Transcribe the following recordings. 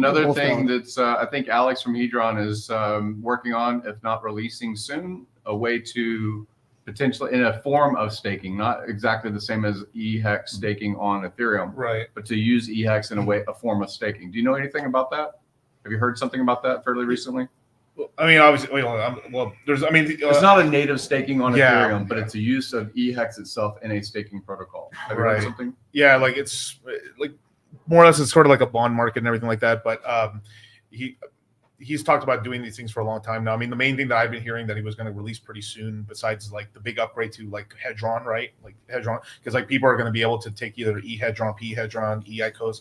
another thing that's I think Alex from Hedron is working on, if not releasing soon, a way to potentially in a form of staking, not exactly the same as eHex staking on Ethereum, right? But to use eHex in a form of staking. Do you know anything about that? Have you heard something about that fairly recently? I mean, obviously, there's. I mean, it's not a native staking on Ethereum, but it's a use of eHex itself in a staking protocol. Have you heard something? Yeah, like it's like more or less it's sort of like a bond market and everything like that. But he's talked about doing these things for a long time now. I mean, the main thing that I've been hearing that he was going to release pretty soon, besides like the big upgrade to like Hedron, right? Like Hedron, because like people are going to be able to take either eHedron, PHedron, eICOs.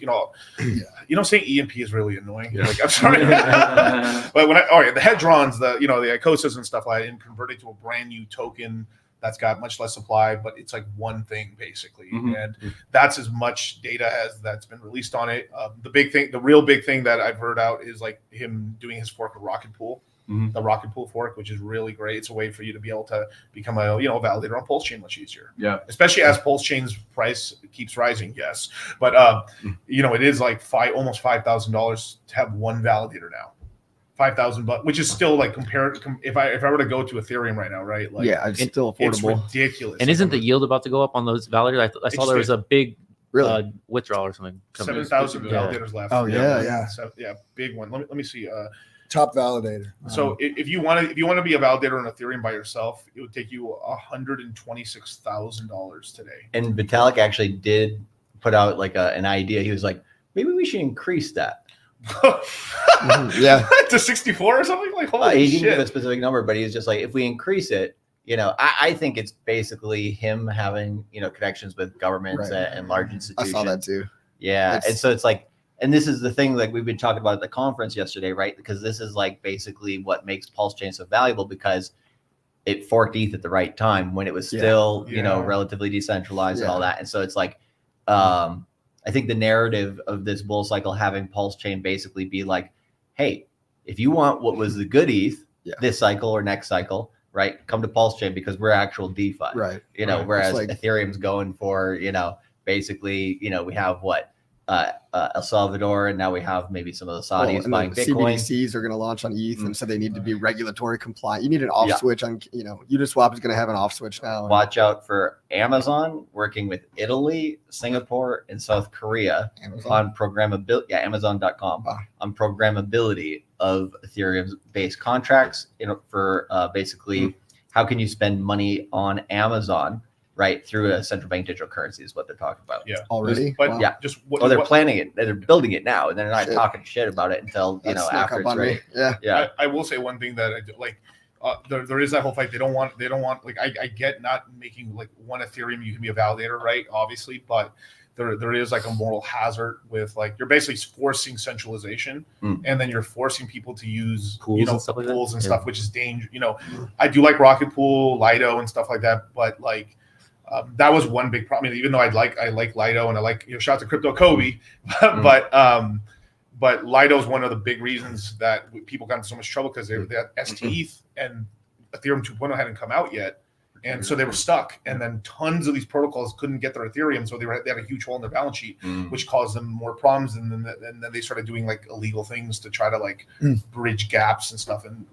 Saying E and P is really annoying. Yeah. Like I'm sorry, but the Hedrons, the ICOSs and stuff like that, and convert it to a brand new token that's got much less supply, but it's like one thing basically, and that's as much data as that's been released on it. The real big thing that I've heard out is like him doing his fork of Rocket Pool, the Rocket Pool fork, which is really great. It's a way for you to be able to become a validator on PulseChain much easier. Yeah, especially as PulseChain's price keeps rising. Yes, but it is like almost $5,000 to have one validator now. $5,000, which is still like if I were to go to Ethereum right now, right? Like, yeah, it's still affordable. It's ridiculous. And isn't the yield about to go up on those validators? I saw there was a big withdrawal or something. 7,000 validators left. Oh yeah. So, yeah, big one. Let me see. Top validator. So if you want to be a validator on Ethereum by yourself, it would take you $126,000 today. And Vitalik actually did put out like an idea. He was like, maybe we should increase that. Yeah, to 64 or something. Like holy he shit. didn't give a specific number, but he's just like, if we increase it, I think it's basically him having connections with governments and large institutions. I saw that too. Yeah, and so it's like, and this is the thing like we've been talking about at the conference yesterday, right? Because this is like basically what makes PulseChain so valuable, because it forked ETH at the right time when it was still relatively decentralized and all that. And so it's like I think the narrative of this bull cycle having PulseChain basically be like, hey, if you want what was the good ETH this cycle or next cycle, right, come to PulseChain because we're actual DeFi. Right. Whereas Ethereum's going for, basically, we have El Salvador, and now we have maybe some of the Saudis buying Bitcoin. CBDCs are going to launch on ETH, and so they need to be regulatory compliant. You need an off switch on, Uniswap is going to have an off switch now. Watch out for Amazon working with Italy, Singapore, and South Korea on programmability. Yeah, Amazon.com on programmability of Ethereum's base contracts. For basically how can you spend money on Amazon. Right, through a central bank digital currency is what they're talking about. Yeah, already. But they're planning it. They're building it now, and they're not talking shit about it until after it's ready. Yeah. I will say one thing that I do, like. There is that whole fight. They don't want like I get not making like one Ethereum you can be a validator, right? Obviously, but there is like a moral hazard with like you're basically forcing centralization, and then you're forcing people to use pools and stuff, which is dangerous. I do like Rocket Pool, Lido, and stuff like that, but like. That was one big problem. Even though I like Lido and I like shout out to Crypto Kobe, but Lido is one of the big reasons that people got into so much trouble because they had STETH and Ethereum 2.0 hadn't come out yet, and so they were stuck. And then tons of these protocols couldn't get their Ethereum, so they had a huge hole in their balance sheet, which caused them more problems. And then they started doing like illegal things to try to like bridge gaps and stuff. And